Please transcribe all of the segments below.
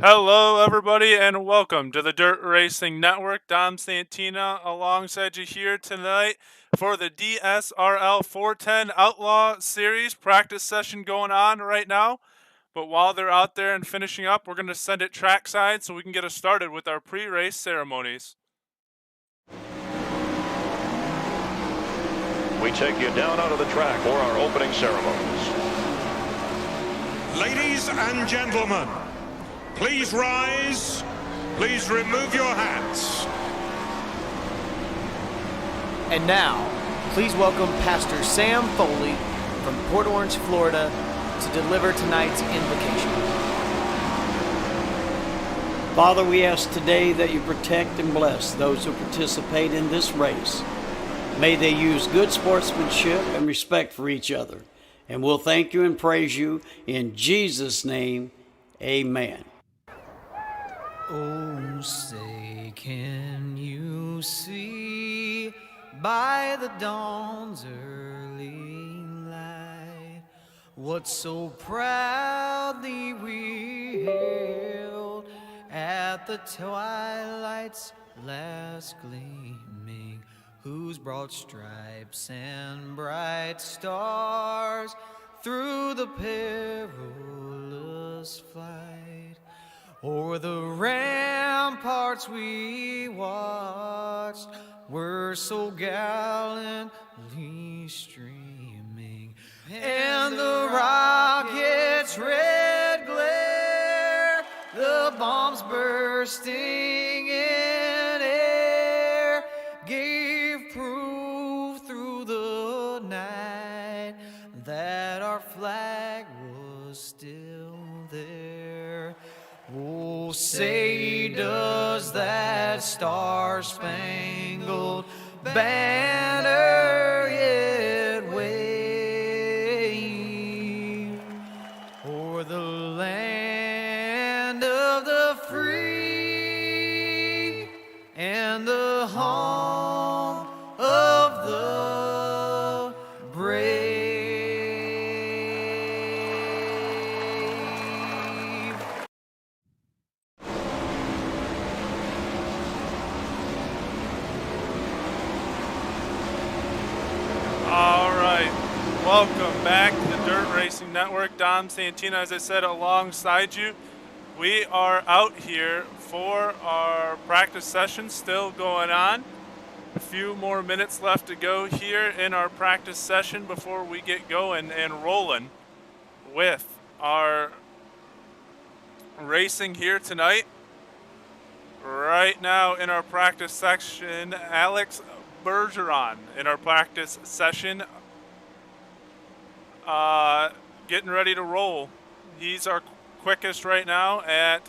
Hello, everybody, and welcome to the Dirt Racing Network. Dom Santina alongside you here tonight for the DSRL 410 Outlaw Series practice session going on right now. But while they're out there and finishing up, we're going to send it trackside so we can get us started with our pre-race ceremonies. We take you down onto the track for our opening ceremonies. Ladies and gentlemen, please rise. Please remove your hats. And now, please welcome Pastor Sam Foley from Port Orange, Florida, to deliver tonight's invocation. Father, we ask today that you protect and bless those who participate in this race. May they use good sportsmanship and respect for each other. And we'll thank you and praise you in Jesus' name. Amen. Oh, say, can you see by the dawn's early light what so proudly we hailed at the twilight's last gleaming, whose broad stripes and bright stars through the perilous flight o'er the ramparts we watched were so gallantly streaming, and the rockets' red glare, the bombs bursting in air, gave proof through the night that our flag was still there. Oh, say does that star-spangled banner yet wave o'er the land of the free and the home of the brave? All right, welcome back to the Dirt Racing Network. Dom Santina, as I said, alongside you. We are out here for our practice session still going on. A few more minutes left to go here in our practice session before we get going and rolling with our racing here tonight. Right now in our practice section, Alex Bergeron in our practice session, getting ready to roll. He's our quickest right now at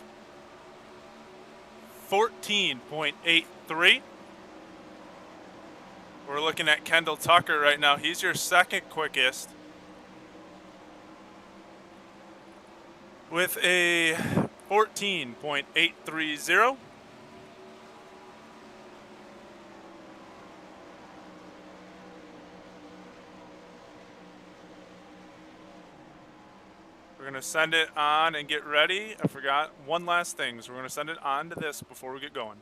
14.83. We're looking at Kendall Tucker right now. He's your second quickest with a 14.830. We're going to send it on and get ready. I forgot one last thing, so we're going to send it on to this before we get going.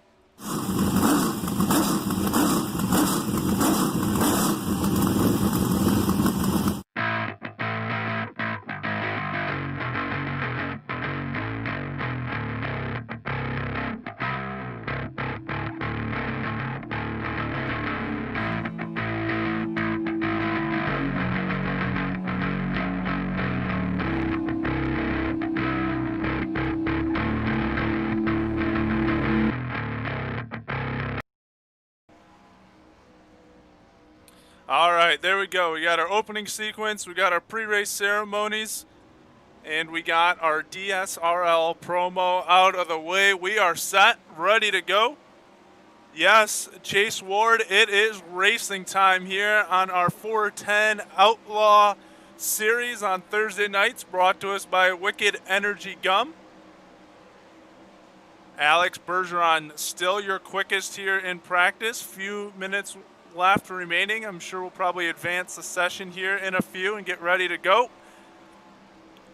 All right, there we go. We got our opening sequence, we got our pre-race ceremonies, and we got our DSRL promo out of the way. We are set, ready to go. Yes, Chase Ward, it is racing time here on our 410 Outlaw Series on Thursday nights, brought to us by Wicked Energy Gum. Alex Bergeron, still your quickest here in practice. Few minutes left remaining. I'm sure we'll probably advance the session here in a few and get ready to go.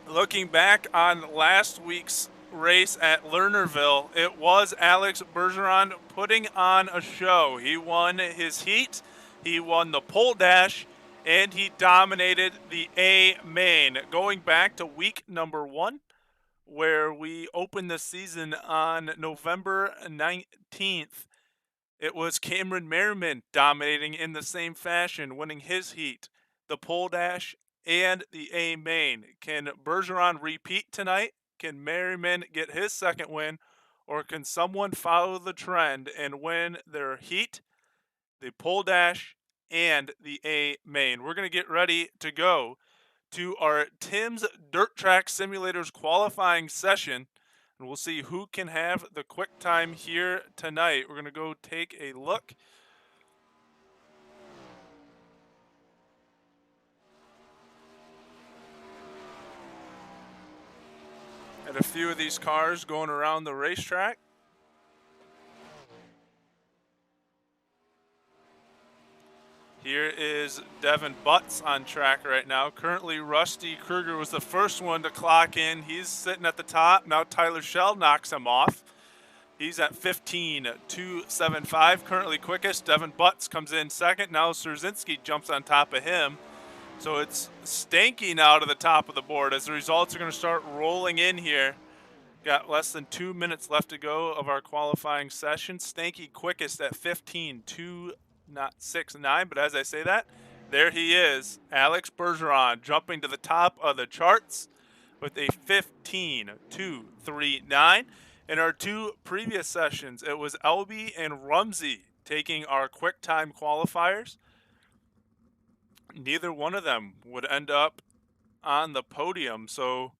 Looking back on last week's race at Lernerville. It was Alex Bergeron putting on a show. He won his heat, he won the pole dash, and he dominated the A main. Going back to week number 1, where we opened the season on November 19th, it was Cameron Merriman dominating in the same fashion, winning his heat, the pole dash, and the A main. Can Bergeron repeat tonight? Can Merriman get his second win? Or can someone follow the trend and win their heat, the pole dash, and the A main? We're going to get ready to go to our Tim's Dirt Track Simulators qualifying session, and we'll see who can have the quick time here tonight. We're going to go take a look at a few of these cars going around the racetrack. Here is Devin Butts on track right now. Currently, Rusty Kruger was the first one to clock in. He's sitting at the top. Now Tyler Schell knocks him off. He's at 15.275, currently quickest. Devin Butts comes in second. Now Szerzynski jumps on top of him. So it's stanking out of the top of the board as the results are going to start rolling in here. Got less than 2 minutes left to go of our qualifying session. Stanky quickest at 15.269, but as I say that, there he is, Alex Bergeron, jumping to the top of the charts with a 15.239. In our 2 previous sessions, it was Elby and Rumsey taking our quick time qualifiers. Neither one of them would end up on the podium, so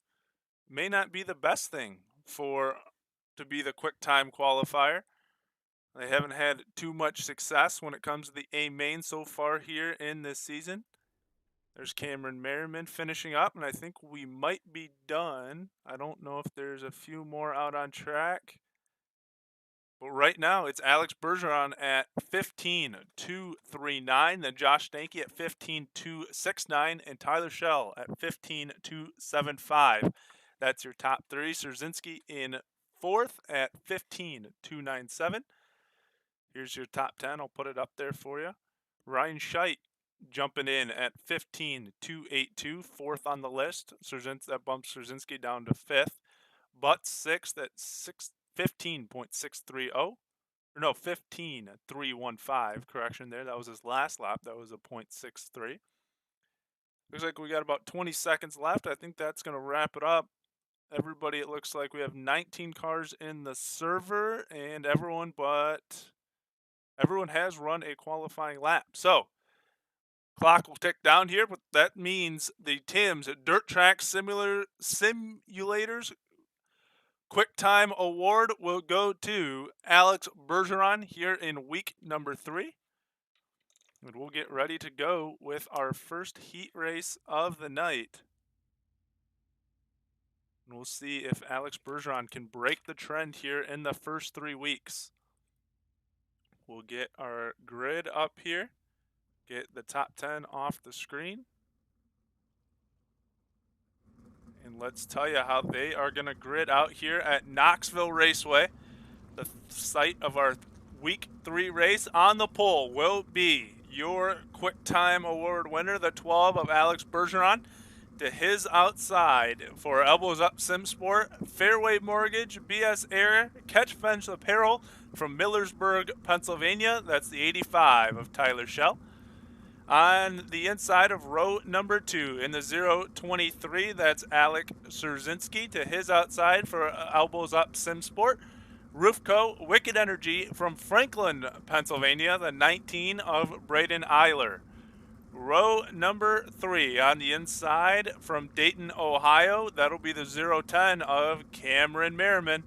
may not be the best thing to be the quick time qualifier. They haven't had too much success when it comes to the A main so far here in this season. There's Cameron Merriman finishing up, and I think we might be done. I don't know if there's a few more out on track. But right now, it's Alex Bergeron at 15.239, then Josh Stanky at 15.269, and Tyler Schell at 15.275. That's your top 3. Szerzynski in 4th at 15.297. Here's your top 10. I'll put it up there for you. Ryan Scheidt jumping in at 15.282, 4th on the list. That bumps Szerzynski down to 5th. Butts 6th at 15.630. Or no, 15.315. Correction there. That was his last lap. That was a .63. Looks like we got about 20 seconds left. I think that's going to wrap it up. Everybody, it looks like we have 19 cars in the server, and everyone has run a qualifying lap. So, clock will tick down here, but that means the Tim's Dirt Track Simulators Quick Time Award will go to Alex Bergeron here in week number 3. And we'll get ready to go with our first heat race of the night. And we'll see if Alex Bergeron can break the trend here in the first 3 weeks. We'll get our grid up here. Get the top 10 off the screen. And let's tell you how they are going to grid out here at Knoxville Raceway. The site of our week 3 race. On the pole will be your Quick Time Award winner, the 12 of Alex Bergeron. To his outside for Elbows Up Sim Sport, Fairway Mortgage, BS Air, Catch Fence Apparel from Millersburg, Pennsylvania. That's the 85 of Tyler Schell. On the inside of row number 2 in the 023, that's Alex Szerzynski. To his outside for Elbows Up Sim Sport, Roofco Wicked Energy from Franklin, Pennsylvania, the 19 of Braden Eiler. Row number 3 on the inside from Dayton, Ohio. That'll be the 010 of Cameron Merriman.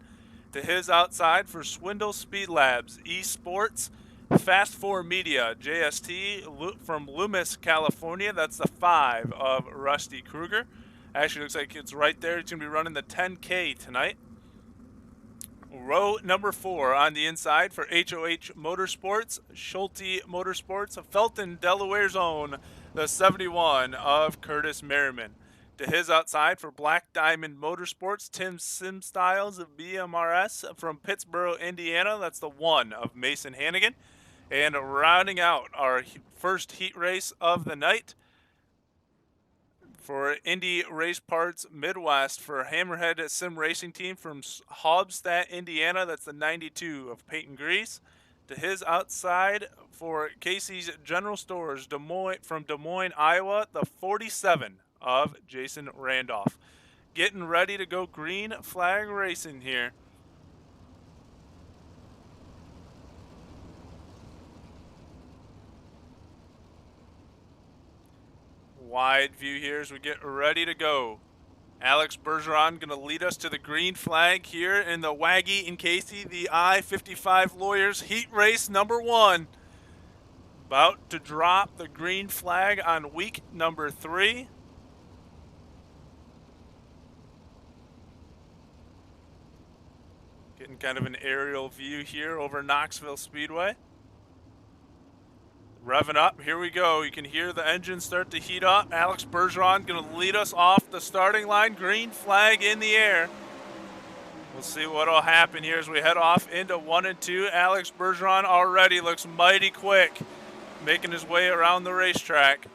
To his outside for Swindle Speed Labs, Esports, Fast 4 Media, JST from Loomis, California. That's the 5 of Rusty Kruger. Actually looks like it's right there. It's going to be running the 10K tonight. Row number 4 on the inside for HOH Motorsports, Schulte Motorsports, Felton, Delaware's own, the 71 of Curtis Merriman. To his outside for Black Diamond Motorsports, Tim Simstyles of BMRS from Pittsburgh, Indiana. That's the 1 of Mason Hannigan. And rounding out our first heat race of the night for Indy Race Parts Midwest for Hammerhead Sim Racing Team from Hobstadt, Indiana. That's the 92 of Peyton Grease. To his outside for Casey's General Stores from Des Moines, Iowa, the 47 of Jason Randolph. Getting ready to go green flag racing here. Wide view here as we get ready to go. Alex Bergeron going to lead us to the green flag here in the Waggy and Casey, the I-55 Lawyers heat race number 1. About to drop the green flag on week number 3. Getting kind of an aerial view here over Knoxville Speedway. Revving up, here we go. You can hear the engine start to heat up. Alex Bergeron going to lead us off the starting line. Green flag in the air. We'll see what will happen here as we head off into 1 and 2. Alex Bergeron already looks mighty quick, making his way around the racetrack.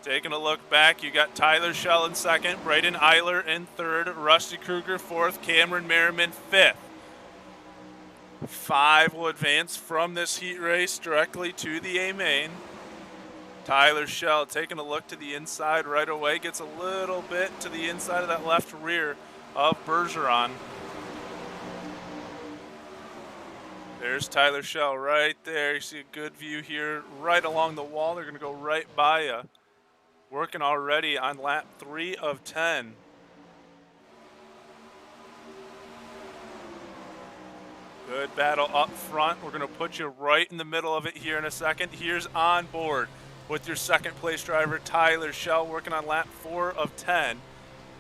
Taking a look back, you got Tyler Schell in 2nd, Braden Eiler in 3rd, Rusty Kruger 4th, Cameron Merriman 5th. 5 will advance from this heat race directly to the A main. Tyler Schell taking a look to the inside right away, gets a little bit to the inside of that left rear of Bergeron. There's Tyler Schell right there. You see a good view here right along the wall. They're going to go right by you. Working already on lap 3 of 10. Good battle up front. We're going to put you right in the middle of it here in a second. Here's on board with your 2nd place driver, Tyler Schell, working on lap 4 of 10.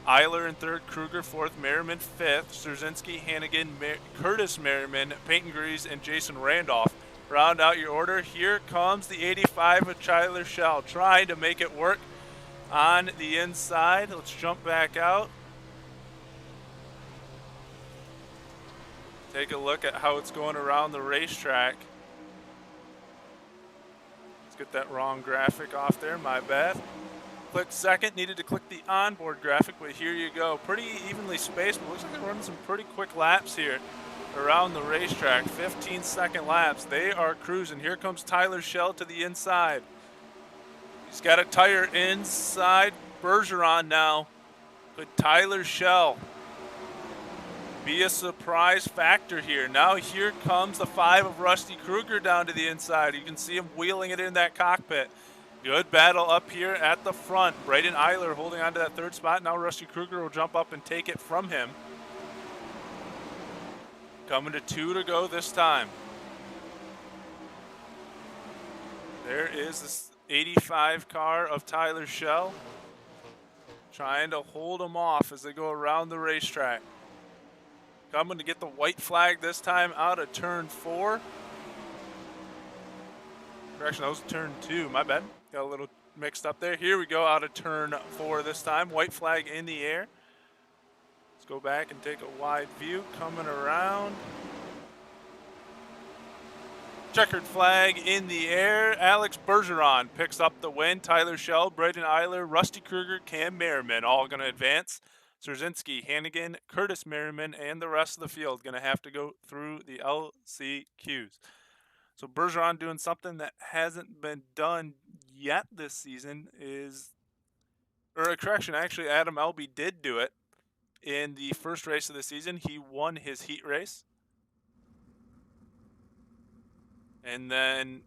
Eiler in 3rd, Kruger 4th, Merriman 5th, Szerzinski, Hannigan, Curtis Merriman, Peyton Grease, and Jason Randolph. Round out your order. Here comes the 85 of Tyler Schell, trying to make it work on the inside. Let's jump back out. Take a look at how it's going around the racetrack. Let's get that wrong graphic off there, my bad. Click 2nd, needed to click the onboard graphic, but here you go. Pretty evenly spaced, but looks like they're running some pretty quick laps here around the racetrack. 15-second laps, they are cruising. Here comes Tyler Schell to the inside. He's got a tire inside Bergeron now. Could Tyler Schell be a surprise factor here? Now here comes the 5 of Rusty Kruger down to the inside. You can see him wheeling it in that cockpit. Good battle up here at the front. Braden Eiler holding on to that 3rd spot. Now Rusty Kruger will jump up and take it from him. Coming to 2 to go this time. There is this 85 car of Tyler Schell, trying to hold him off as they go around the racetrack. Coming to get the white flag this time out of turn 4. Correction, that was turn 2, my bad. Got a little mixed up there. Here we go out of turn 4 this time. White flag in the air. Let's go back and take a wide view. Coming around. Checkered flag in the air. Alex Bergeron picks up the win. Tyler Schell, Braden Eiler, Rusty Kruger, Cam Merriman all going to advance. Szerzinski, Hannigan, Curtis Merriman, and the rest of the field going to have to go through the LCQs. So Bergeron doing something that hasn't been done yet this season correction, actually Adam Elby did do it in the first race of the season. He won his heat race. And then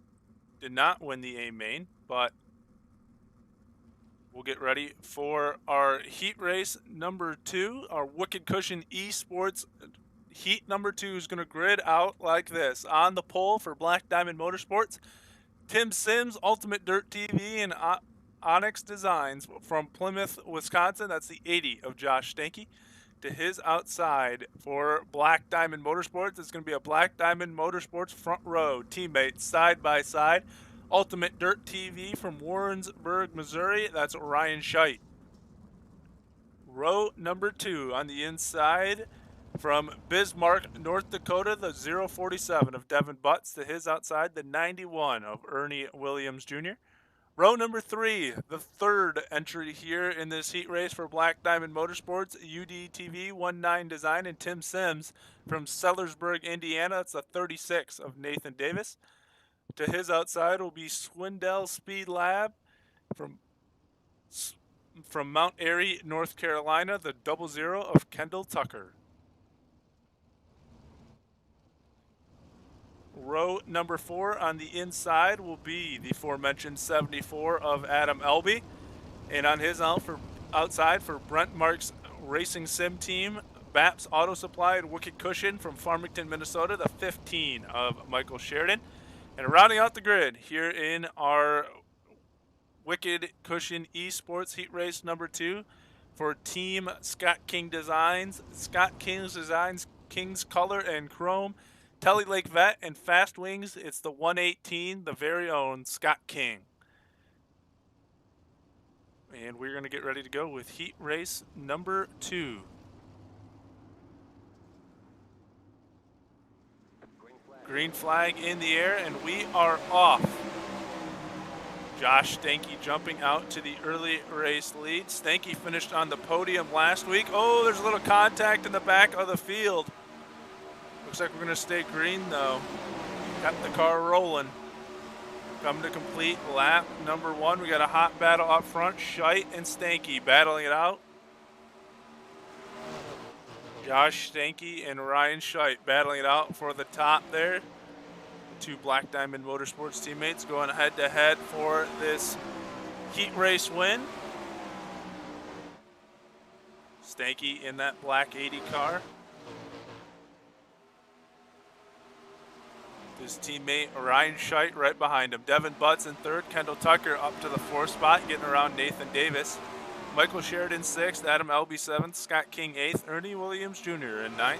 did not win the A main, but we'll get ready for our heat race number 2. Our Wicked Cushion Esports heat number 2 is going to grid out like this. On the pole for Black Diamond Motorsports, Tim Sims, Ultimate Dirt TV, and Onyx Designs from Plymouth, Wisconsin. That's the 80 of Josh Stanky. To his outside for Black Diamond Motorsports, it's going to be a Black Diamond Motorsports front row teammates side by side. Ultimate Dirt TV from Warrensburg, Missouri. That's Ryan Scheit. Row number 2 on the inside from Bismarck, North Dakota, the 047 of Devin Butts to his outside, the 91 of Ernie Williams Jr. Row number 3, the third entry here in this heat race for Black Diamond Motorsports, UDTV 19 Design and Tim Sims from Sellersburg, Indiana. It's the 36 of Nathan Davis. To his outside will be Swindell Speed Lab from Mount Airy, North Carolina, the 00 of Kendall Tucker. Row number 4 on the inside will be the aforementioned 74 of Adam Elby. And on his outside for Brent Marks Racing Sim Team, Baps Auto Supply and Wicked Cushion from Farmington, Minnesota, the 15 of Michael Sheridan. And rounding out the grid here in our Wicked Cushion Esports Heat Race number 2 for Team Scott King Designs, Scott King's Designs, King's Color and Chrome, Telly Lake Vet, and Fast Wings. It's the 118, the very own Scott King. And we're going to get ready to go with Heat Race number 2. Green flag in the air, and we are off. Josh Stanky jumping out to the early race lead. Stanky finished on the podium last week. Oh, there's a little contact in the back of the field. Looks like we're going to stay green, though. Got the car rolling. Coming to complete lap number 1. We got a hot battle up front. Scheidt and Stanky battling it out. Josh Stanky and Ryan Scheidt battling it out for the top there. The 2 Black Diamond Motorsports teammates going head-to-head for this heat race win. Stanky in that black 80 car. His teammate Ryan Scheidt right behind him. Devin Butts in 3rd. Kendall Tucker up to the 4th spot, getting around Nathan Davis. Michael Sheridan 6th. Adam Elby 7th. Scott King 8th. Ernie Williams Jr. in 9th.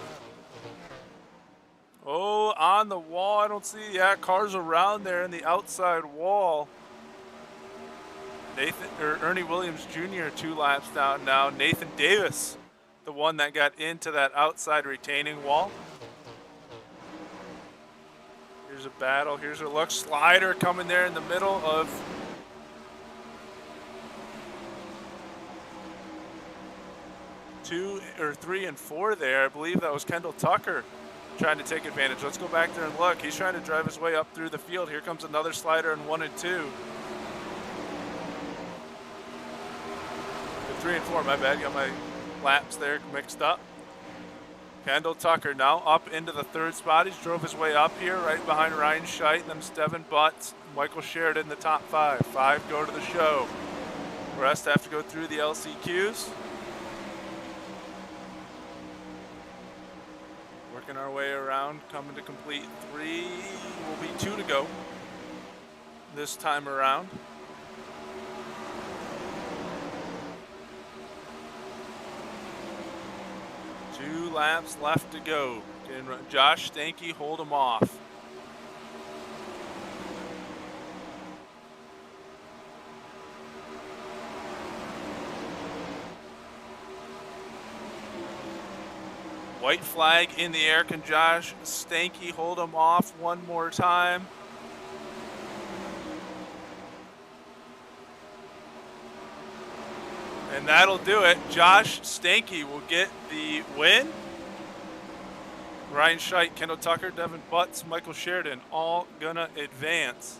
Oh, on the wall. I don't see. Yeah, cars around there in the outside wall. Ernie Williams Jr. 2 laps down now. Nathan Davis, the one that got into that outside retaining wall. Here's a battle. Here's a look. Slider coming there in the middle of 2 or 3 and 4 there. I believe that was Kendall Tucker trying to take advantage. Let's go back there and look. He's trying to drive his way up through the field. Here comes another slider in 1 and 2. The 3 and 4, my bad. Got my laps there mixed up. Kendall Tucker now up into the 3rd spot. He's drove his way up here right behind Ryan Scheidt. Then Devin Butts, Michael Sheridan in the top 5. 5 go to the show. The rest have to go through the LCQs. Working our way around, coming to complete 3. Will be 2 to go this time around. Two laps left to go. Can Josh Stanky hold him off? White flag in the air. Can Josh Stanky hold him off one more time? And that'll do it. Josh Stanky will get the win. Ryan Scheidt, Kendall Tucker, Devin Butts, Michael Sheridan all gonna advance.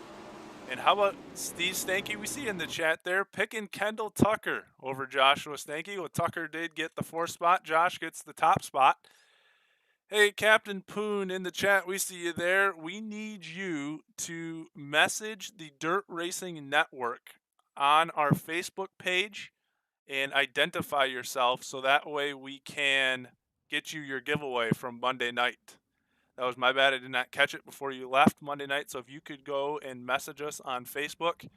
And how about Steve Stanky? We see in the chat there picking Kendall Tucker over Joshua Stanky. Well, Tucker did get the 4th spot. Josh gets the top spot. Hey, Captain Poon in the chat, we see you there. We need you to message the Dirt Racing Network on our Facebook page and identify yourself so that way we can get you your giveaway from Monday night. That was my bad. I did not catch it before you left Monday night. So if you could go and message us on Facebook,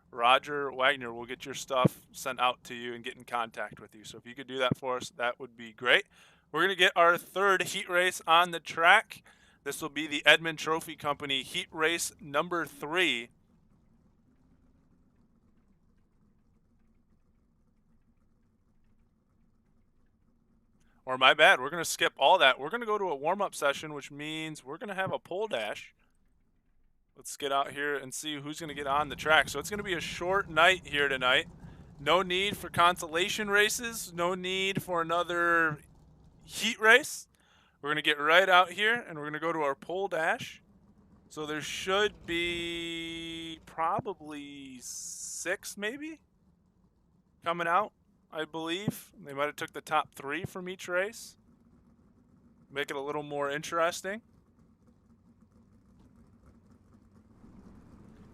Roger Wagner will get your stuff sent out to you and get in contact with you. So if you could do that for us, that would be great. We're going to get our 3rd heat race on the track. This will be the Edmond Trophy Company heat race number 3. Or my bad, we're going to skip all that. We're going to go to a warm-up session, which means we're going to have a pole dash. Let's get out here and see who's going to get on the track. So it's going to be a short night here tonight. No need for consolation races. No need for another heat race. We're going to get right out here, and we're going to go to our pole dash. So there should be probably 6 maybe coming out, I believe. They might have took the top 3 from each race. Make it a little more interesting.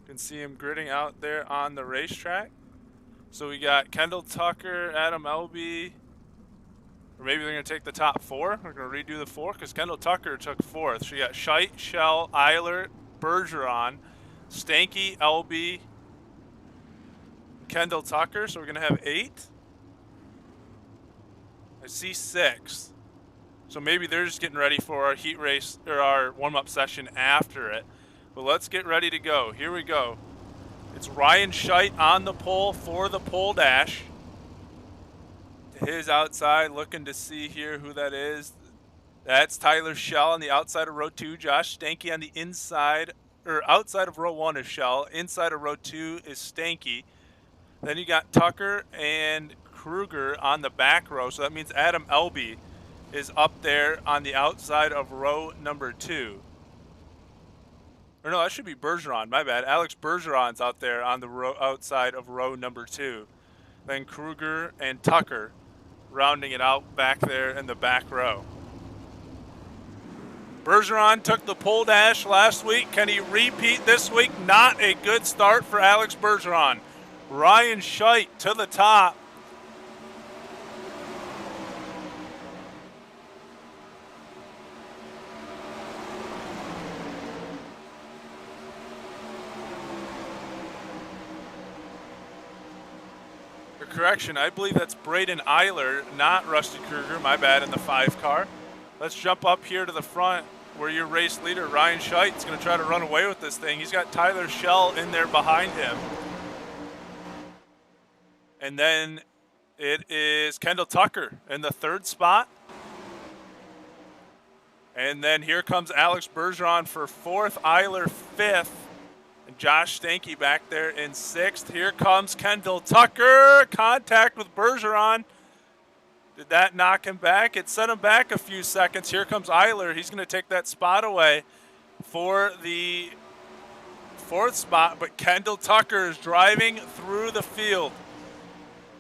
You can see him gridding out there on the racetrack. So we got Kendall Tucker, Adam Elby. Or maybe they're going to take the top 4. We're going to redo the 4 because Kendall Tucker took 4th. So you got Scheidt, Shell, Eiler, Bergeron, Stanky, Elby, Kendall Tucker. So we're going to have 8. I see 6. So maybe they're just getting ready for our heat race or our warm-up session after it. But let's get ready to go. Here we go. It's Ryan Scheidt on the pole for the pole dash. To his outside, looking to see here who that is. That's Tyler Schell on the outside of row 2. Josh Stanky on the inside, or outside of row 1 is Schell. Inside of row 2 is Stanky. Then you got Tucker and Kruger on the back row. So that means Adam Elby is up there on the outside of row number 2. Or no, that should be Bergeron. My bad. Alex Bergeron's out there on the row outside of row number 2. Then Kruger and Tucker rounding it out back there in the back row. Bergeron took the pole dash last week. Can he repeat this week? Not a good start for Alex Bergeron. Ryan Scheidt to the top. Correction, I believe that's Braden Eiler, not Rusty Kruger, my bad, in the 5 car. Let's jump up here to the front where your race leader, Ryan Scheidt, is going to try to run away with this thing. He's got Tyler Schell in there behind him. And then it is Kendall Tucker in the 3rd spot. And then here comes Alex Bergeron for 4th, Eiler 5th. And Josh Stanky back there in 6th. Here comes Kendall Tucker. Contact with Bergeron. Did that knock him back? It sent him back a few seconds. Here comes Eiler. He's going to take that spot away for the 4th spot. But Kendall Tucker is driving through the field.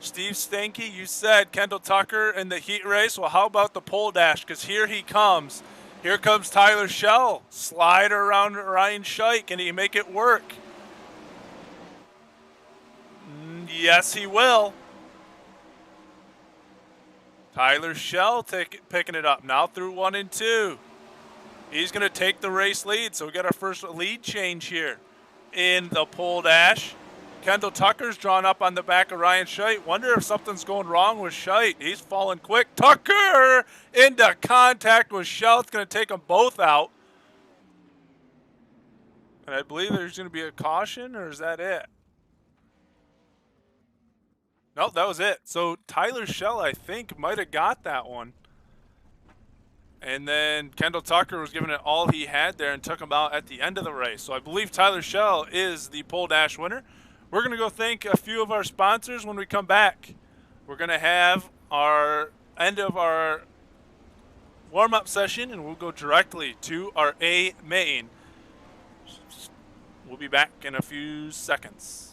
Steve Stanky, you said Kendall Tucker in the heat race. Well, how about the pole dash? Because here he comes. Here comes Tyler Schell. Slide around Ryan Scheidt. Can he make it work? Yes, he will. Tyler Schell picking it up now through 1 and 2. He's going to take the race lead. So we got our first lead change here in the pole dash. Kendall Tucker's drawn up on the back of Ryan Scheidt. Wonder if something's going wrong with Scheidt. He's falling quick. Tucker into contact with Schell. It's going to take them both out. And I believe there's going to be a caution, or is that it? Nope, that was it. So Tyler Schell, I think, might have got that one. And then Kendall Tucker was giving it all he had there and took him out at the end of the race. So I believe Tyler Schell is the pole dash winner. We're going to go thank a few of our sponsors when we come back. We're going to have our end of our warm-up session, and we'll go directly to our A main. We'll be back in a few seconds.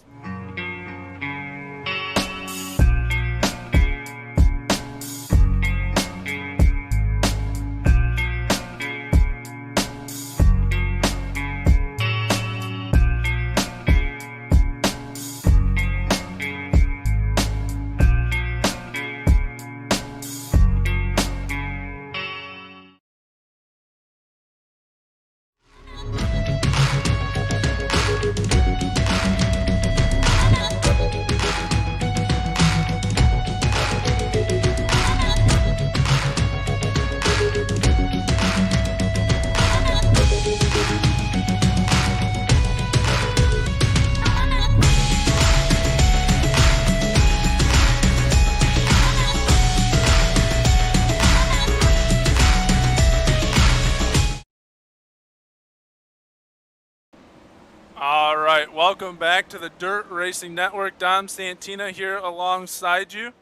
welcome back to the Dirt Racing Network. Dom Santina here alongside you.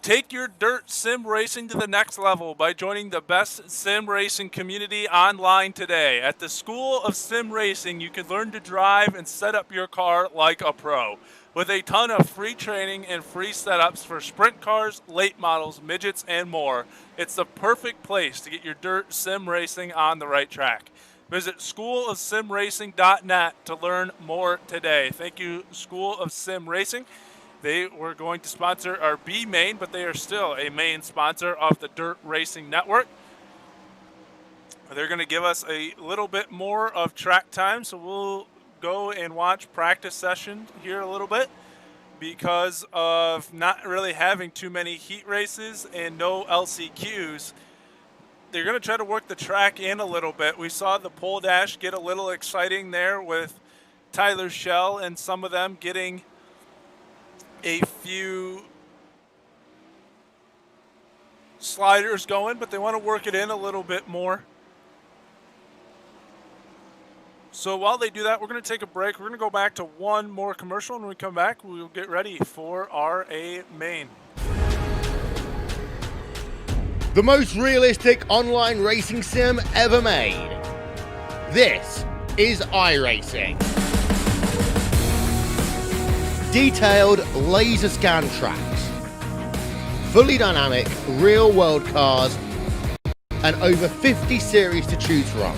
Take your dirt sim racing to the next level by joining the best sim racing community online today. At the School of Sim Racing, you can learn to drive and set up your car like a pro. With a ton of free training and free setups for sprint cars, late models, midgets, and more, it's the perfect place to get your dirt sim racing on the right track. Visit schoolofsimracing.net to learn more today. Thank you, School of Sim Racing. They were going to sponsor our B main, but they are still a main sponsor of the Dirt Racing Network. They're going to give us a little bit more of track time, so we'll go and watch practice session here a little bit because of not really having too many heat races and no LCQs. They're going to try to work the track in a little bit. We saw the pole dash get a little exciting there with Tyler Schell and some of them getting a few sliders going, but they want to work it in a little bit more. So while they do that, we're going to take a break. We're going to go back to one more commercial, and when we come back, we'll get ready for our A main. The most realistic online racing sim ever made. This is iRacing. Detailed laser scan tracks, fully dynamic real world cars, and over 50 series to choose from.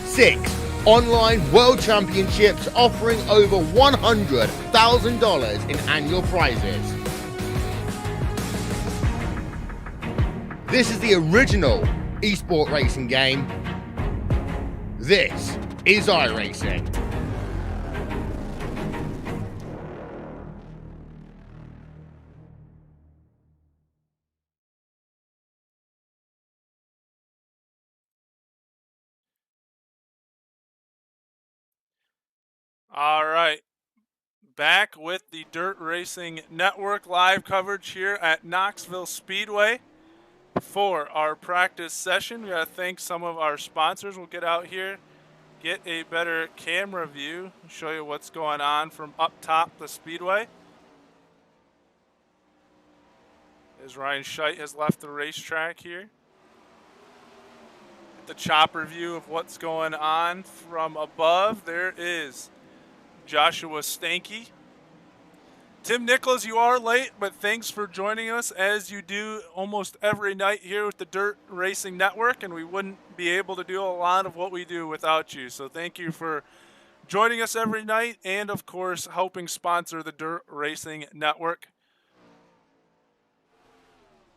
6 online world championships offering over $100,000 in annual prizes. This is the original esport racing game. This is iRacing. All right, back with the Dirt Racing Network live coverage here at Knoxville Speedway for our practice session. We got to thank some of our sponsors. We'll get out here, get a better camera view, show you what's going on from up top the speedway. As Ryan Scheidt has left the racetrack here. The chopper view of what's going on from above. There is Joshua Stanky. Tim Nicholas, you are late, but thanks for joining us as you do almost every night here with the Dirt Racing Network, and we wouldn't be able to do a lot of what we do without you. So thank you for joining us every night and, of course, helping sponsor the Dirt Racing Network.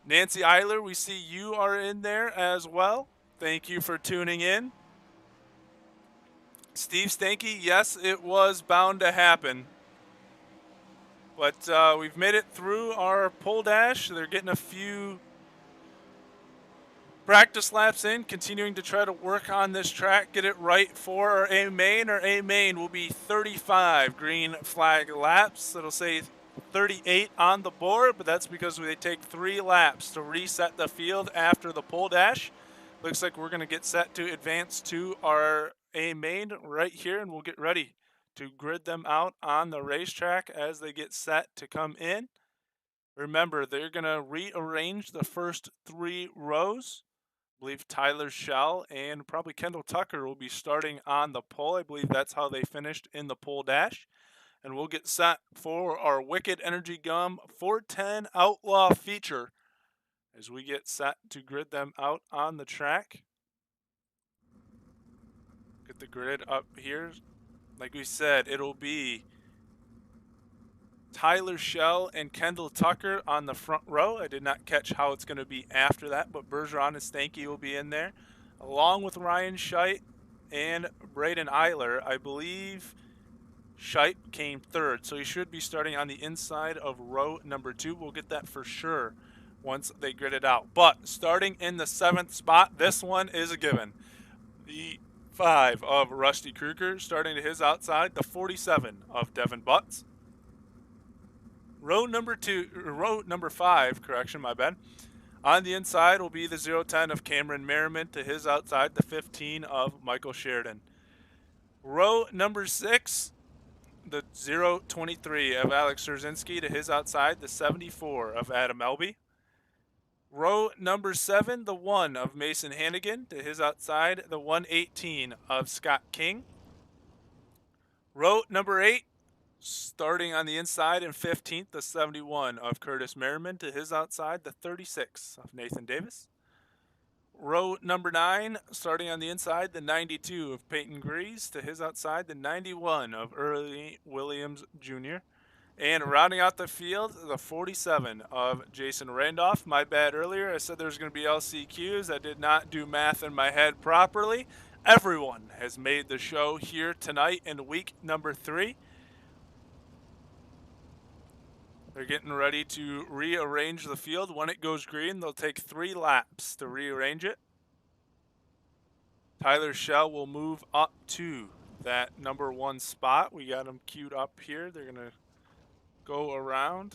Nancy Eiler, we see you are in there as well. Thank you for tuning in. Steve Stanky, yes, it was bound to happen. But we've made it through our pole dash. They're getting a few practice laps in, continuing to try to work on this track, get it right for our A main. Our A main will be 35 green flag laps. It'll say 38 on the board, but that's because they take 3 laps to reset the field after the pole dash. Looks like we're going to get set to advance to our A main right here, and we'll get ready to grid them out on the racetrack as they get set to come in. Remember, they're going to rearrange the first 3 rows. I believe Tyler Schell and probably Kendall Tucker will be starting on the pole. I believe that's how they finished in the pole dash. And we'll get set for our Wicked Energy Gum 410 Outlaw feature as we get set to grid them out on the track. Get the grid up here. Like we said, it'll be Tyler Schell and Kendall Tucker on the front row. I did not catch how it's going to be after that, but Bergeron and Stanky will be in there, along with Ryan Scheidt and Braden Eiler. I believe Scheidt came 3rd, so he should be starting on the inside of row number 2. We'll get that for sure once they grid it out. But starting in the 7th spot, this one is a given. The 5 of Rusty Kruger, starting to his outside, the 47 of Devin Butts. Row number 5, correction, my bad. On the inside will be the 010 of Cameron Merriman, to his outside, the 15 of Michael Sheridan. Row number 6, the 023 of Alex Szerzynski to his outside, the 74 of Adam Elby. Row number 7, the 1 of Mason Hannigan to his outside, the 118 of Scott King. Row number 8, starting on the inside in 15th, the 71 of Curtis Merriman to his outside, the 36 of Nathan Davis. Row number 9, starting on the inside, the 92 of Peyton Grease to his outside, the 91 of Early Williams Jr. And rounding out the field, the 47 of Jason Randolph. My bad earlier, I said there was going to be LCQs. I did not do math in my head properly. Everyone has made the show here tonight in week number 3. They're getting ready to rearrange the field. When it goes green, they'll take 3 laps to rearrange it. Tyler Schell will move up to that number 1 spot. We got him queued up here. They're going to go around.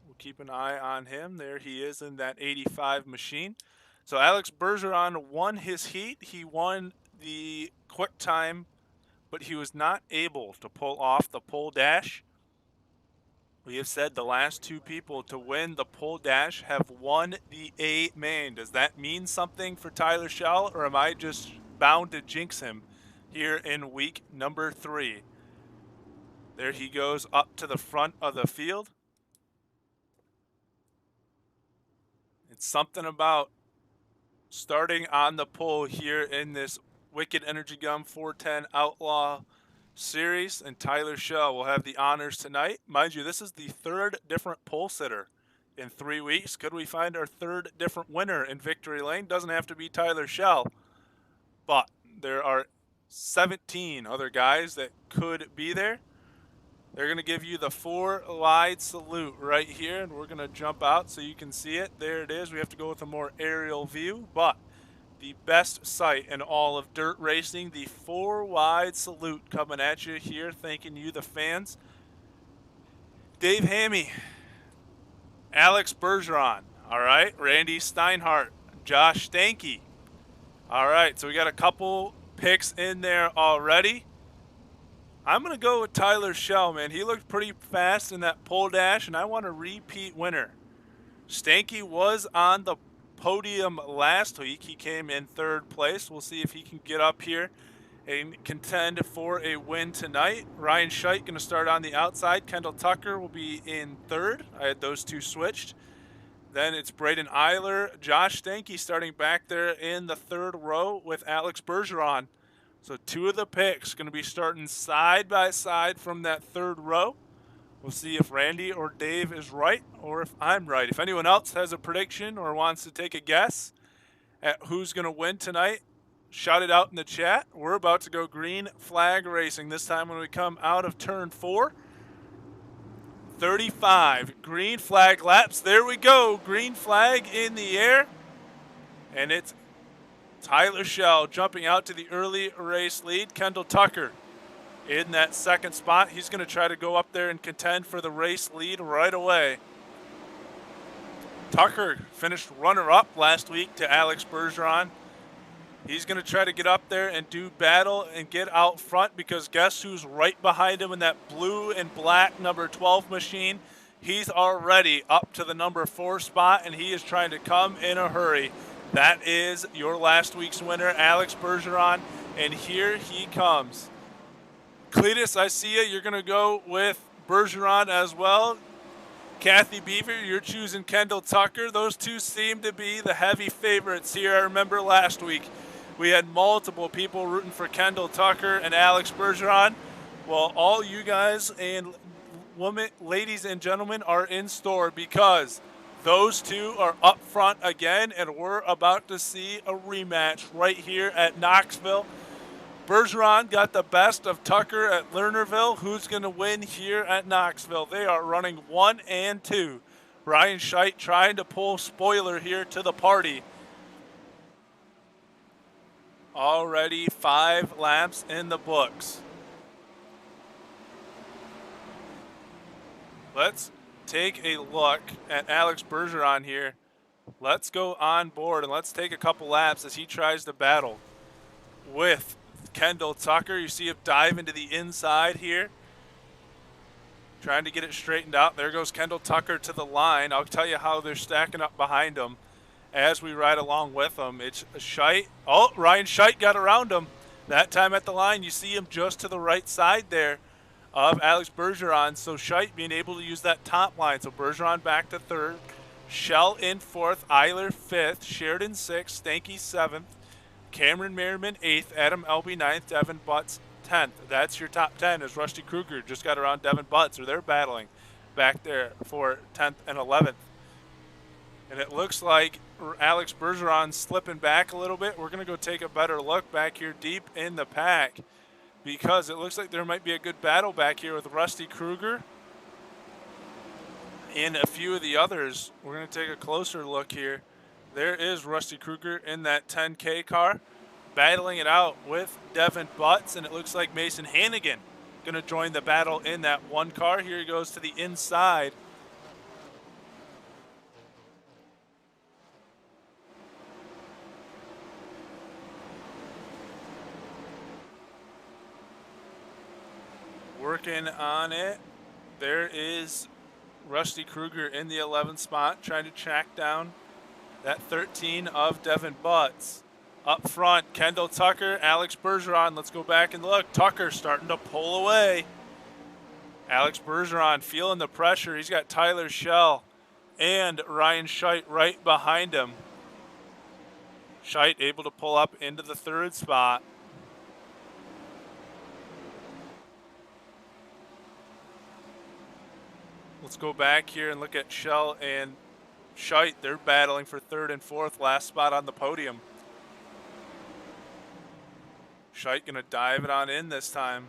We'll keep an eye on him. There he is in that 85 machine. So Alex Bergeron won his heat. He won the quick time, but he was not able to pull off the pole dash. We have said the last 2 people to win the pole dash have won the A main. Does that mean something for Tyler Schell, or am I just bound to jinx him here in week number 3? There he goes up to the front of the field. It's something about starting on the pole here in this Wicked Energy Gum 410 Outlaw Series, and Tyler Schell will have the honors tonight. Mind you, this is the 3rd different pole sitter in 3 weeks. Could we find our 3rd different winner in Victory Lane? Doesn't have to be Tyler Schell, but there are 17 other guys that could be there. They're going to give you the 4-wide salute right here, and we're going to jump out so you can see it. There it is. We have to go with a more aerial view, but the best sight in all of dirt racing, the 4-wide salute coming at you here, thanking you, the fans. Dave Hammy, Alex Bergeron, all right, Randy Steinhardt, Josh Stanky. All right, so we got a couple picks in there already. I'm going to go with Tyler Schell, man. He looked pretty fast in that pole dash, and I want a repeat winner. Stanky was on the podium last week. He came in 3rd place. We'll see if he can get up here and contend for a win tonight. Ryan Scheidt going to start on the outside. Kendall Tucker will be in 3rd. I had those 2 switched. Then it's Braden Eiler, Josh Stanky starting back there in the 3rd row with Alex Bergeron. So 2 of the picks going to be starting side by side from that 3rd row. We'll see if Randy or Dave is right or if I'm right. If anyone else has a prediction or wants to take a guess at who's going to win tonight, shout it out in the chat. We're about to go green flag racing this time when we come out of turn 4. 35 green flag laps. There we go. Green flag in the air. And it's Tyler Schell jumping out to the early race lead. Kendall Tucker in that 2nd spot. He's going to try to go up there and contend for the race lead right away. Tucker finished runner-up last week to Alex Bergeron. He's going to try to get up there and do battle and get out front, because guess who's right behind him in that blue and black number 12 machine? He's already up to the number 4 spot, and he is trying to come in a hurry. That is your last week's winner, Alex Bergeron, and here he comes. Cletus, I see you. You're going to go with Bergeron as well. Kathy Beaver, you're choosing Kendall Tucker. Those 2 seem to be the heavy favorites here. I remember last week we had multiple people rooting for Kendall Tucker and Alex Bergeron. Well, all you guys and women, ladies and gentlemen, are in store, because those 2 are up front again, and we're about to see a rematch right here at Knoxville. Bergeron got the best of Tucker at Lernerville. Who's going to win here at Knoxville? They are running 1 and 2. Ryan Scheidt trying to pull spoiler here to the party. Already 5 laps in the books. Let's take a look at Alex Bergeron here. Let's go on board and let's take a couple laps as he tries to battle with Kendall Tucker. You see him dive into the inside here, trying to get it straightened out. There goes Kendall Tucker to the line. I'll tell you how they're stacking up behind him as we ride along with them. It's Scheidt. Oh, Ryan Scheidt got around him. That time at the line, you see him just to the right side there of Alex Bergeron. So Scheidt being able to use that top line. So Bergeron back to third. Shell in fourth. Eiler fifth. Sheridan sixth. Stanky seventh. Cameron Merriman eighth. Adam Elby ninth. Devin Butts 10th. That's your top 10 as Rusty Kruger just got around Devin Butts, or they're battling back there for 10th and 11th. And it looks like Alex Bergeron's slipping back a little bit. We're going to go take a better look back here deep in the pack, because it looks like there might be a good battle back here with Rusty Kruger and a few of the others. We're going to take a closer look here. There is Rusty Kruger in that 10K car, battling it out with Devin Butts, and it looks like Mason Hannigan going to join the battle in that one car. Here he goes to the inside. Working on it. There is Rusty Kruger in the 11th spot, trying to track down that 13 of Devin Butts. Up front, Kendall Tucker, Alex Bergeron. Let's go back and look. Tucker starting to pull away. Alex Bergeron feeling the pressure. He's got Tyler Schell and Ryan Scheidt right behind him. Scheidt able to pull up into the third spot. Let's go back here and look at Schell and Scheidt. They're battling for third and fourth, last spot on the podium. Scheidt gonna dive it on in this time.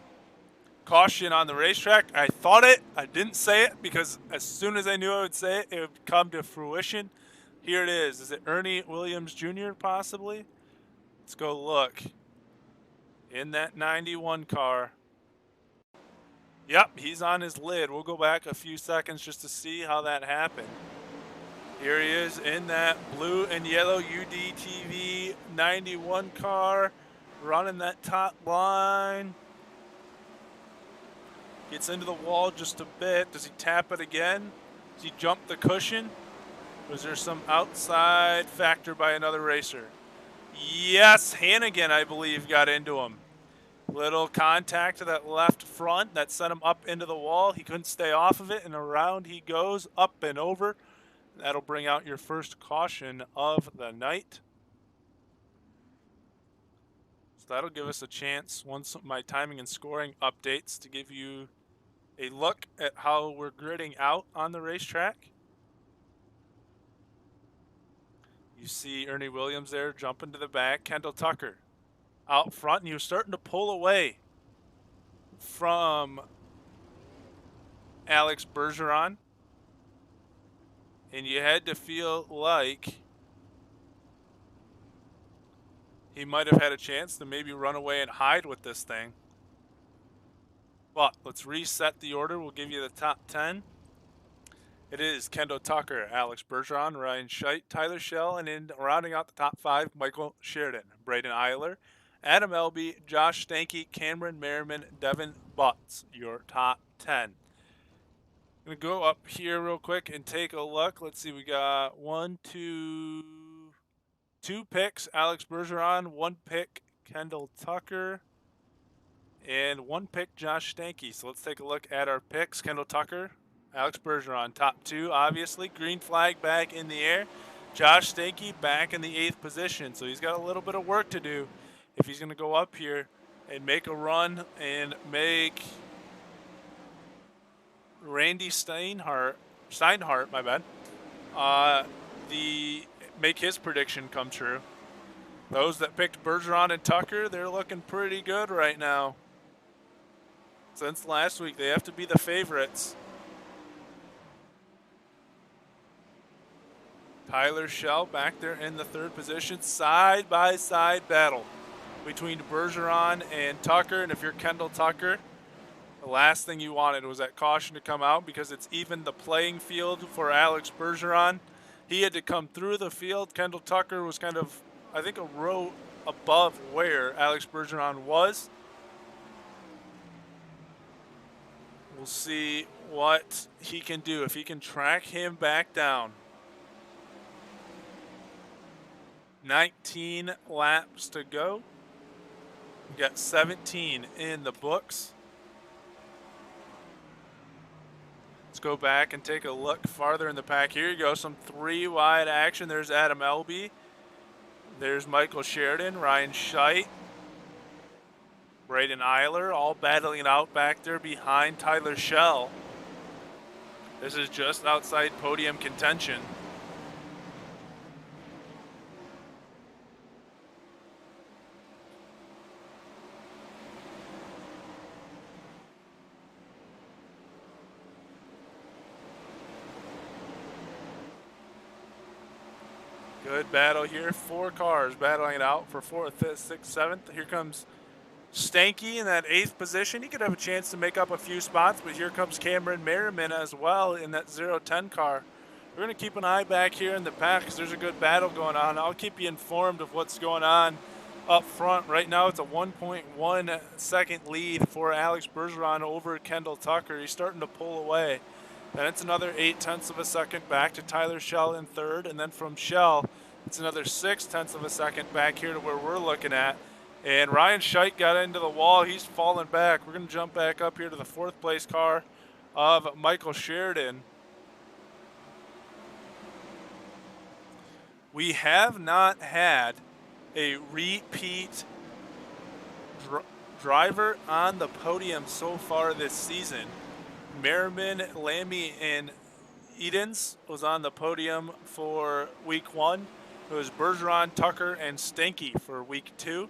Caution on the racetrack. I thought it. I didn't say it because as soon as I knew I would say it, it would come to fruition. Here it is. Is it Ernie Williams Jr. possibly? Let's go look. In that 91 car. Yep, he's on his lid. We'll go back a few seconds just to see how that happened. Here he is in that blue and yellow UDTV 91 car, running that top line. Gets into the wall just a bit. Does he tap it again? Does he jump the cushion? Was there some outside factor by another racer? Yes, Hannigan, I believe, got into him. Little contact to that left front that sent him up into the wall. He couldn't stay off of it, and around he goes, up and over. That'll bring out your first caution of the night. So that'll give us a chance, once my timing and scoring updates, to give you a look at how we're gridding out on the racetrack. You see Ernie Williams there jumping to the back. Kendall Tucker out front, and he was starting to pull away from Alex Bergeron. And you had to feel like he might have had a chance to maybe run away and hide with this thing. But let's reset the order. We'll give you the top 10. It is Kendall Tucker, Alex Bergeron, Ryan Scheidt, Tyler Schell, and in rounding out the top 5, Michael Sheridan, Braden Eiler, Adam Elby, Josh Stanky, Cameron Merriman, Devin Butts, your top 10. I'm going to go up here real quick and take a look. Let's see, we got two picks, Alex Bergeron, 1 pick, Kendall Tucker, and 1 pick, Josh Stanky. So let's take a look at our picks. Kendall Tucker, Alex Bergeron, top 2, obviously. Green flag back in the air. Josh Stanky back in the 8th position. So he's got a little bit of work to do if he's going to go up here and make a run and make Randy Steinhardt, my bad, make his prediction come true. Those that picked Bergeron and Tucker, they're looking pretty good right now. Since last week, they have to be the favorites. Tyler Schell back there in the 3rd position. Side-by-side battle between Bergeron and Tucker. And if you're Kendall Tucker, the last thing you wanted was that caution to come out, because it's even the playing field for Alex Bergeron. He had to come through the field. Kendall Tucker was kind of, I think, a row above where Alex Bergeron was. We'll see what he can do, if he can track him back down. 19 laps to go. We got 17 in the books. Let's go back and take a look farther in the pack. Here you go, some 3 wide action. There's Adam Elby. There's Michael Sheridan, Ryan Scheidt, Braden Eiler, all battling it out back there behind Tyler Schell. This is just outside podium contention. Good battle here. 4 cars battling it out for 4th, 5th, 6th, 7th. Here comes Stanky in that 8th position. He could have a chance to make up a few spots, but here comes Cameron Merriman as well in that 010 car. We're going to keep an eye back here in the pack because there's a good battle going on. I'll keep you informed of what's going on up front. Right now it's a 1.1 second lead for Alex Bergeron over Kendall Tucker. He's starting to pull away. Then it's another 0.8 of a second back to Tyler Schell in 3rd. And then from Schell, it's another 0.6 of a second back here to where we're looking at. And Ryan Scheidt got into the wall. He's falling back. We're going to jump back up here to the 4th place car of Michael Sheridan. We have not had a repeat driver on the podium so far this season. Merriman, Lammy, and Edens was on the podium for week 1. It was Bergeron, Tucker, and Stanky for week 2.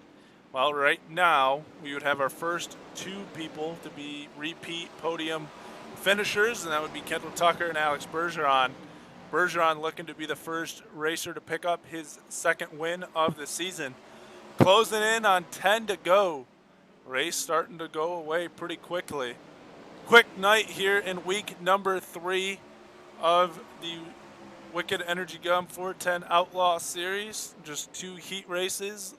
Well, right now, we would have our first 2 people to be repeat podium finishers, and that would be Kendall Tucker and Alex Bergeron. Bergeron looking to be the first racer to pick up his 2nd win of the season. Closing in on 10 to go. Race starting to go away pretty quickly. Quick night here in week number 3 of the Wicked Energy Gum 410 Outlaw Series. Just 2 heat races,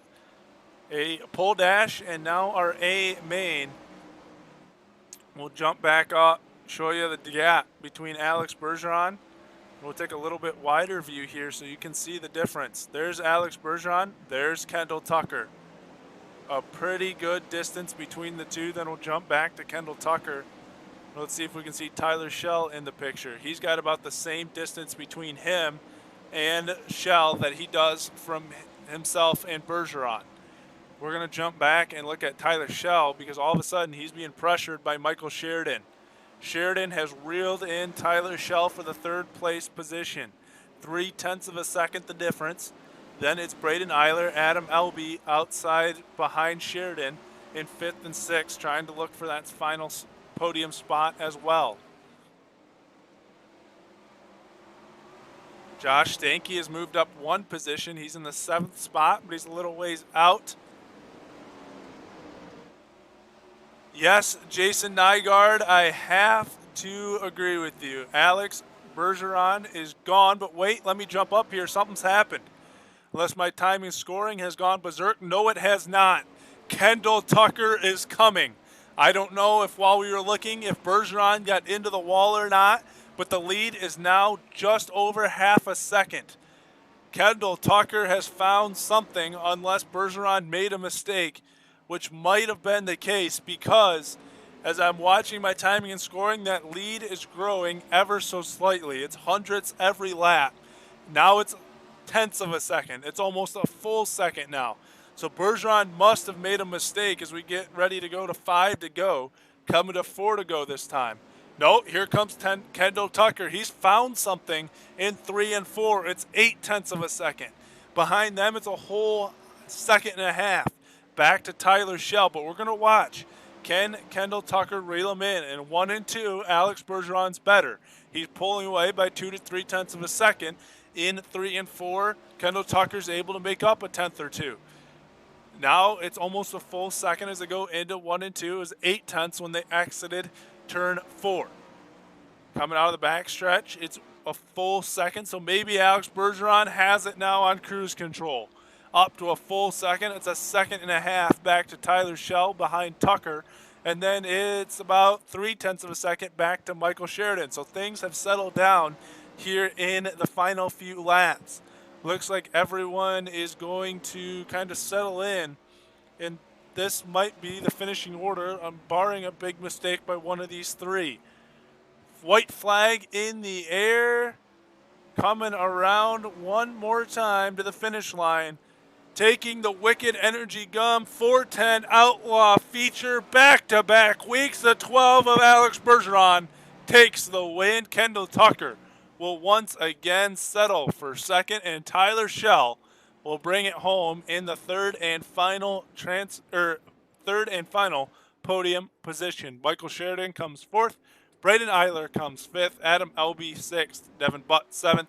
a pole dash, and now our A main. We'll jump back up, show you the gap between Alex Bergeron. We'll take a little bit wider view here so you can see the difference. There's Alex Bergeron, there's Kendall Tucker. A pretty good distance between the 2. Then we'll jump back to Kendall Tucker. Let's see if we can see Tyler Schell in the picture. He's got about the same distance between him and Schell that he does from himself and Bergeron. We're going to jump back and look at Tyler Schell because all of a sudden he's being pressured by Michael Sheridan. Sheridan has reeled in Tyler Schell for the 3rd place position. 0.3 of a second the difference. Then it's Braden Eiler, Adam Elby outside behind Sheridan in 5th and 6th, trying to look for that final podium spot as well. Josh Stanky has moved up 1 position. He's in the 7th spot, but he's a little ways out. Yes, Jason Nygaard, I have to agree with you. Alex Bergeron is gone, but wait, let me jump up here. Something's happened. Unless my timing scoring has gone berserk. No, it has not. Kendall Tucker is coming. I don't know if while we were looking if Bergeron got into the wall or not, but the lead is now just over half a second. Kendall Tucker has found something unless Bergeron made a mistake, which might have been the case because as I'm watching my timing and scoring, that lead is growing ever so slightly. It's hundredths every lap. Now it's 0.1 of a second. It's almost a full second now. So Bergeron must have made a mistake as we get ready to go to 5 to go, coming to 4 to go this time. No, here comes Kendall Tucker. He's found something in 3 and 4. It's 0.8 of a second. Behind them, it's a whole second and a half. Back to Tyler Schell, but we're going to watch. Can Kendall Tucker reel him in? In 1 and 2, Alex Bergeron's better. He's pulling away by 2 to 0.3 of a second. In 3 and 4, Kendall Tucker's able to make up a 1/10 or 2. Now it's almost a full second as they go into 1 and 2. It was 0.8 when they exited turn 4. Coming out of the backstretch, it's a full second, so maybe Alex Bergeron has it now on cruise control. up to a full second. It's a second and a half back to Tyler Schell behind Tucker. And then it's about 0.3 of a second back to Michael Sheridan. So things have settled down here in the final few laps. Looks like everyone is going to kind of settle in, and this might be the finishing order, barring a big mistake by one of these three. White flag in the air, coming around one more time to the finish line. Taking the Wicked Energy Gum 410 Outlaw feature back-to-back weeks. The 12 of Alex Bergeron takes the win. Kendall Tucker will once again settle for second, and Tyler Schell will bring it home in the third and final podium position. Michael Sheridan comes fourth. Braden Eiler comes fifth. Adam Elby sixth. Devin Butt seventh.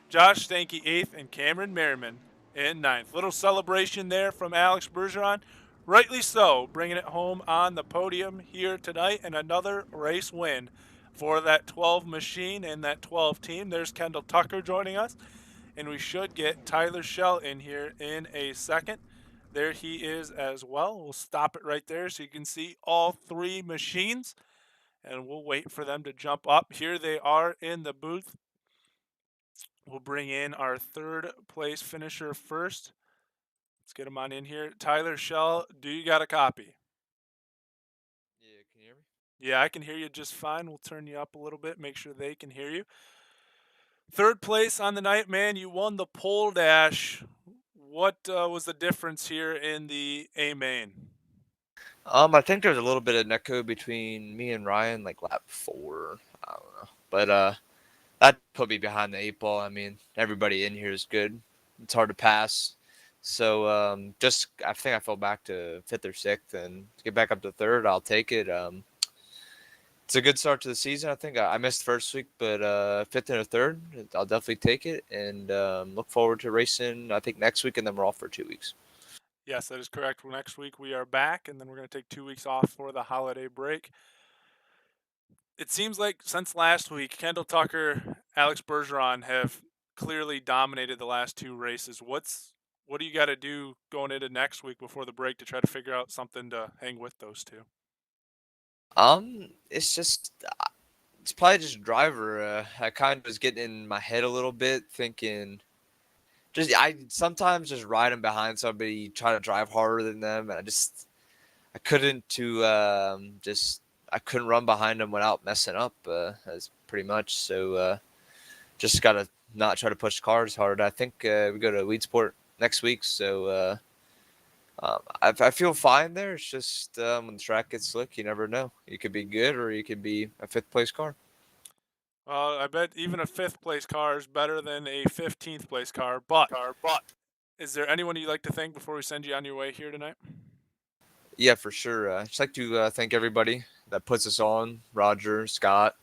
Josh Stanky eighth, and Cameron Merriman in ninth. Little celebration there from Alex Bergeron. Rightly so, bringing it home on the podium here tonight, and another race win for that 12 machine and that 12 team. There's Kendall Tucker joining us, and we should get Tyler Schell in here in a second. There he is as well. We'll stop it right there so you can see all three machines, and we'll wait for them to jump up. Here they are in the booth. We'll bring in our third place finisher first. Let's get him on in here. Tyler Schell, do you got a copy? Yeah, can you hear me? Yeah, I can hear you just fine. We'll turn you up a little bit, make sure they can hear you. Third place on the night, man. You won the pole dash. What was the difference here in the A main? I think there's a little bit of echo between me and Ryan, like lap 4. I don't know, but that put me behind the 8 ball. I mean, everybody in here is good. It's hard to pass, so I think I fell back to 5th or 6th, and to get back up to 3rd, I'll take it. It's a good start to the season. I think I missed first week, but 5th and a 3rd, I'll definitely take it, and look forward to racing. I think next week, and then we're off for 2 weeks. Yes, that is correct. Well, next week we are back, and then we're going to take 2 weeks off for the holiday break. It seems like since last week, Kendall Tucker, Alex Bergeron have clearly dominated the last 2 races. What do you got to do going into next week before the break to try to figure out something to hang with those two? It's probably just driver. I kind of was getting in my head a little bit, thinking I sometimes just riding behind somebody, try to drive harder than them, and I couldn't run behind them without messing up. As pretty much so. Just gotta not try to push cars hard. I think we go to Weedsport next week, so I feel fine there. It's just when the track gets slick, you never know. You could be good, or you could be a 5th place car. Well, I bet even a 5th place car is better than a 15th place car. But is there anyone you'd like to thank before we send you on your way here tonight? Yeah, for sure. I'd just like to thank everybody that puts us on. Roger, Scott,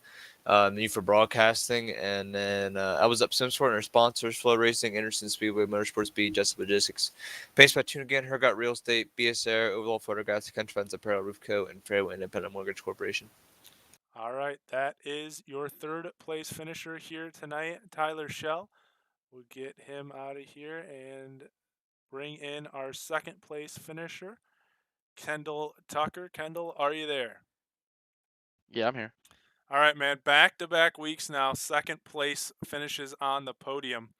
you for broadcasting, and then I was up Simsport and our sponsors: Flow Racing, Anderson Speedway, Motorsports Speed, Just Logistics, Pace by Tune Again, Hergot Real Estate, BSR, Overall Photographs, Country Fence Apparel, Roof Co., and Fairway Independent Mortgage Corporation. All right, that is your third place finisher here tonight, Tyler Schell. We'll get him out of here and bring in our second place finisher, Kendall Tucker. Kendall, are you there? Yeah, I'm here. All right, man. Back-to-back weeks now, second place finishes on the podium.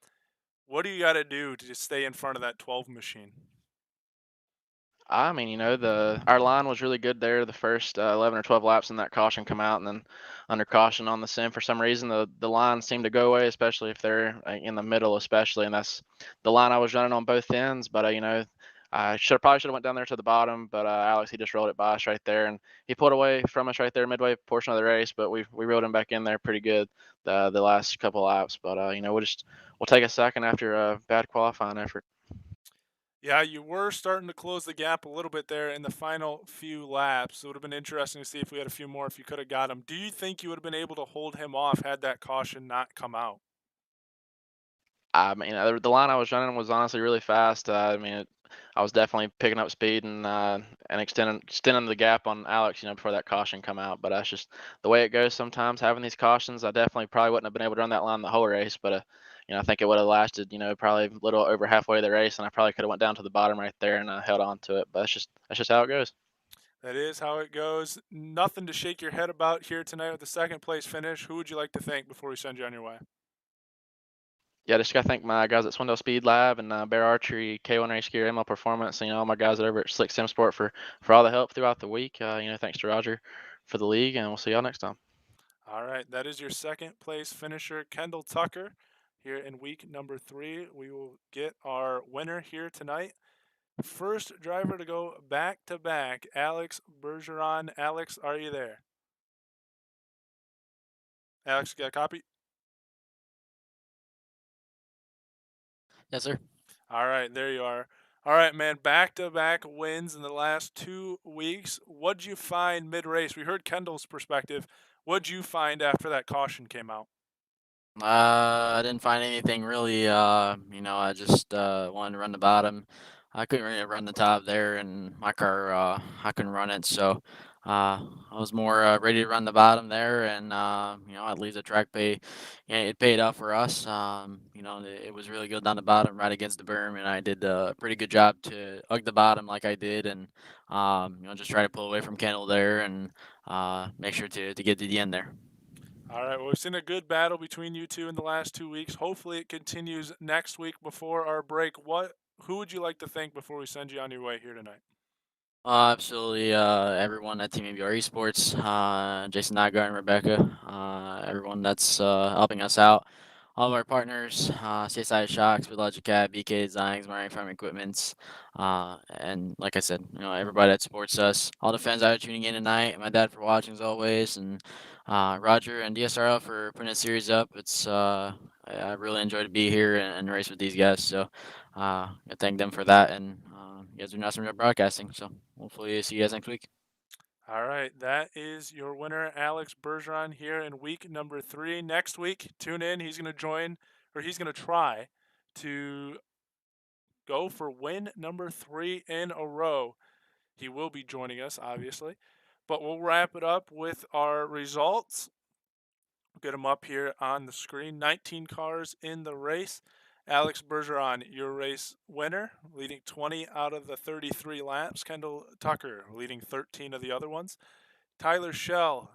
What do you got to do to stay in front of that 12 machine? I mean, our line was really good there. The first 11 or 12 laps, and that caution come out, and then under caution on the sim, for some reason, the line seemed to go away, especially if they're in the middle, especially, and that's the line I was running on both ends. But I probably should have went down there to the bottom, but Alex, he just rolled it by us right there, and he pulled away from us right there midway portion of the race. But we reeled him back in there pretty good the last couple laps. But we'll take a second after a bad qualifying effort. Yeah, you were starting to close the gap a little bit there in the final few laps. It would have been interesting to see if we had a few more, if you could have got him. Do you think you would have been able to hold him off had that caution not come out? I mean, the line I was running was honestly really fast. I was definitely picking up speed and extending the gap on Alex, before that caution come out. But that's just the way it goes sometimes. Having these cautions, I definitely probably wouldn't have been able to run that line the whole race. But I think it would have lasted, probably a little over halfway of the race, and I probably could have went down to the bottom right there and held on to it. But that's just how it goes. That is how it goes. Nothing to shake your head about here tonight with the second place finish. Who would you like to thank before we send you on your way? Yeah, just gotta thank my guys at Swindle Speed Lab and Bear Archery, K1 Race Gear, ML Performance, and all my guys over at Slick Sim Sport for all the help throughout the week. Thanks to Roger for the league, and we'll see y'all next time. All right, that is your second place finisher, Kendall Tucker, here in week number 3. We will get our winner here tonight. First driver to go back to back, Alex Bergeron. Alex, are you there? Alex, you got a copy? Yes, sir. All right, there you are. All right, man, back-to-back wins in the last 2 weeks. What'd you find mid-race? We heard Kendall's perspective. What'd you find after that caution came out? I didn't find anything really. I just wanted to run the bottom. I couldn't really run the top there, and my car, I couldn't run it. So I was more ready to run the bottom there, and at least the track pay, it paid off for us. It was really good down the bottom, right against the berm, and I did a pretty good job to hug the bottom like I did, and just try to pull away from Kendall there, and make sure to get to the end there. All right, well, we've seen a good battle between you two in the last 2 weeks. Hopefully it continues next week before our break. Who would you like to thank before we send you on your way here tonight? Absolutely, everyone at Team ABR Esports, Jason Nagar and Rebecca, everyone that's helping us out, all of our partners, CSI Shocks, Logic Cat, BK Designs, Marine Farm Equipments, and like I said, everybody that supports us, all the fans that are tuning in tonight, my dad for watching as always, and Roger and DSRL for putting this series up. It's I really enjoy to be here and race with these guys, so I thank them for that, and you guys are awesome at broadcasting. So hopefully see you guys next week. All right, that is your winner, Alex Bergeron, here in week number 3. Next week, tune in. He's going to join, or he's going to try to go for win number 3 in a row. He will be joining us, obviously. But we'll wrap it up with our results. Get them up here on the screen. 19 cars in the race. Alex Bergeron, your race winner, leading 20 out of the 33 laps. Kendall Tucker leading 13 of the other ones. Tyler Schell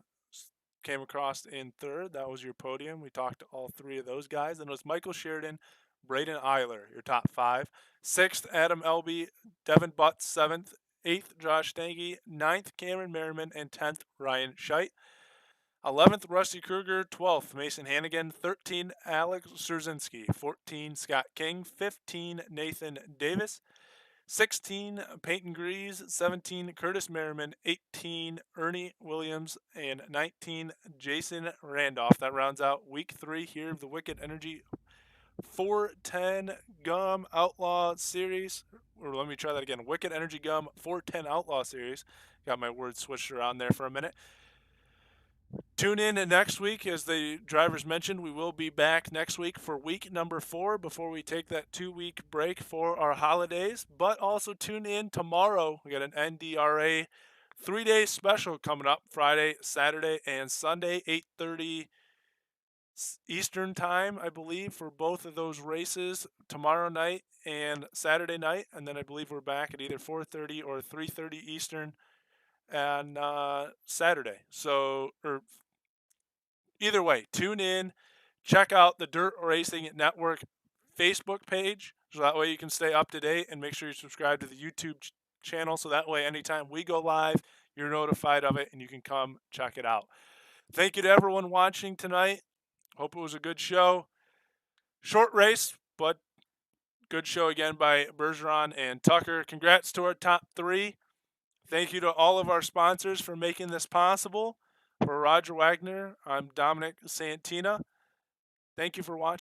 came across in 3rd. That was your podium. We talked to all 3 of those guys. And it was Michael Sheridan, Braden Eiler, your top 5. 6th, Adam Elby, Devin Butts, 7th. 8th, Josh Stange. 9th, Cameron Merriman. And 10th, Ryan Scheidt. 11th, Rusty Kruger. 12th, Mason Hannigan. 13, Alex Szerzinski. 14, Scott King. 15, Nathan Davis. 16, Peyton Grease. 17, Curtis Merriman. 18, Ernie Williams. And 19, Jason Randolph. That rounds out week 3 here of the Wicked Energy 410 Gum Outlaw Series. Or let me try that again. Wicked Energy Gum 410 Outlaw Series. Got my words switched around there for a minute. Tune in next week. As the drivers mentioned, we will be back next week for week number 4 before we take that 2-week break for our holidays. But also tune in tomorrow. We got an NDRA 3-day special coming up Friday, Saturday, and Sunday, 8:30 Eastern time, I believe, for both of those races tomorrow night and Saturday night. And then I believe we're back at either 4:30 or 3:30 Eastern on Saturday. So, or either way, tune in, check out the Dirt Racing Network Facebook page, so that way you can stay up to date, and make sure you subscribe to the YouTube channel, so that way anytime we go live, you're notified of it and you can come check it out. Thank you to everyone watching tonight. Hope it was a good show. Short race, but good show again by Bergeron and Tucker. Congrats to our top 3. Thank you to all of our sponsors for making this possible. For Roger Wagner, I'm Dominic Santina. Thank you for watching.